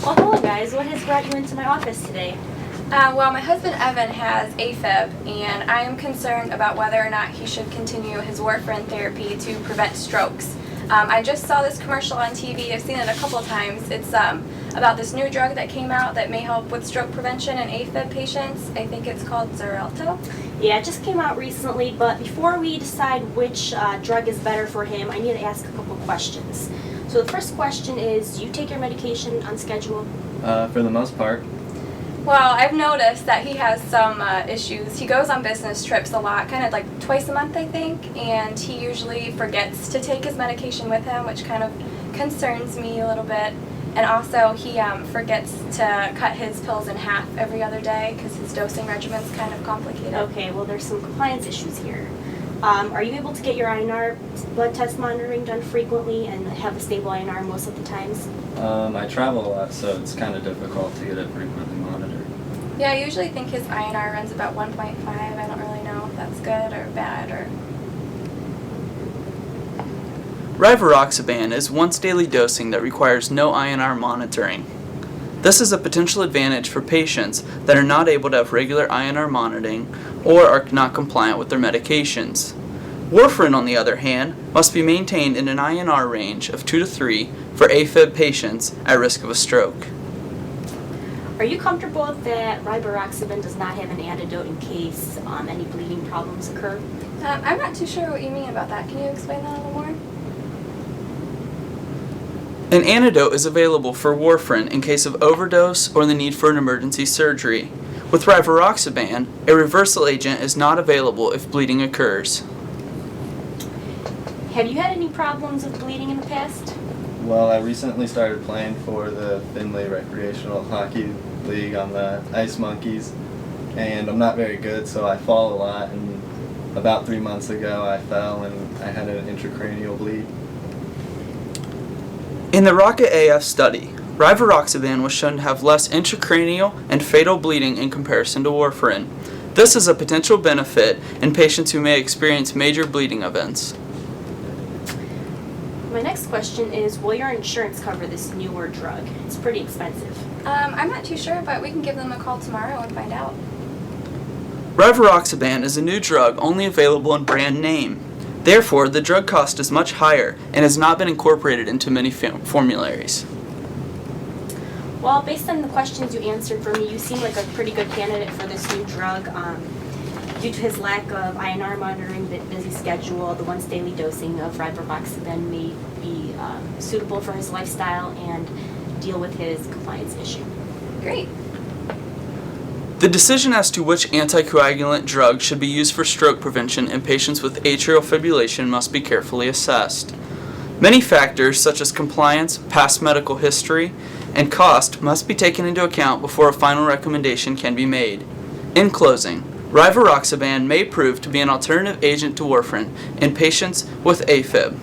Well, hello guys. What has brought you into my office today? Well, my husband Evan has AFib, and I am concerned about whether or not he should continue his warfarin therapy to prevent strokes. I just saw this commercial on TV. I've seen it a couple of times. It's about this new drug that came out that may help with stroke prevention in AFib patients. I think it's called Xarelto. Yeah, it just came out recently, but before we decide which drug is better for him, I need to ask a couple questions. So the first question is, do you take your medication on schedule? For the most part. Well, I've noticed that he has some issues. He goes on business trips a lot, kind of like twice a month, I think, and he usually forgets to take his medication with him, which kind of concerns me a little bit. And also, he forgets to cut his pills in half every other day because his dosing regimen's kind of complicated. Okay, well, there's some compliance issues here. Are you able to get your INR blood test monitoring done frequently and have a stable INR most of the times? I travel a lot, so it's kind of difficult to get it frequently monitored. Yeah, I usually think his INR runs about 1.5. I don't really know if that's good or bad or... Rivaroxaban is once daily dosing that requires no INR monitoring. This is a potential advantage for patients that are not able to have regular INR monitoring or are not compliant with their medications. Warfarin, on the other hand, must be maintained in an INR range of 2 to 3 for AFib patients at risk of a stroke. Are you comfortable that Rivaroxaban does not have an antidote in case any bleeding problems occur? I'm not too sure what you mean about that. Can you explain that a little more? An antidote is available for warfarin in case of overdose or the need for an emergency surgery. With Rivaroxaban, a reversal agent is not available if bleeding occurs. Have you had any problems with bleeding in the past? Well, I recently started playing for the Findlay Recreational Hockey League on the Ice Monkeys, and I'm not very good, so I fall a lot, and about 3 months ago I fell and I had an intracranial bleed. In the Rocket AF study, Rivaroxaban was shown to have less intracranial and fatal bleeding in comparison to warfarin. This is a potential benefit in patients who may experience major bleeding events. My next question is, will your insurance cover this newer drug? It's pretty expensive. I'm not too sure, but we can give them a call tomorrow and find out. Rivaroxaban is a new drug only available in brand name. Therefore, the drug cost is much higher and has not been incorporated into many formularies. Well, based on the questions you answered for me, you seem like a pretty good candidate for this new drug. Due to his lack of INR monitoring, busy schedule, the once daily dosing of Rivaroxaban may be suitable for his lifestyle and deal with his compliance issue. Great. The decision as to which anticoagulant drug should be used for stroke prevention in patients with atrial fibrillation must be carefully assessed. Many factors such as compliance, past medical history, and cost must be taken into account before a final recommendation can be made. In closing, Rivaroxaban may prove to be an alternative agent to warfarin in patients with AFib.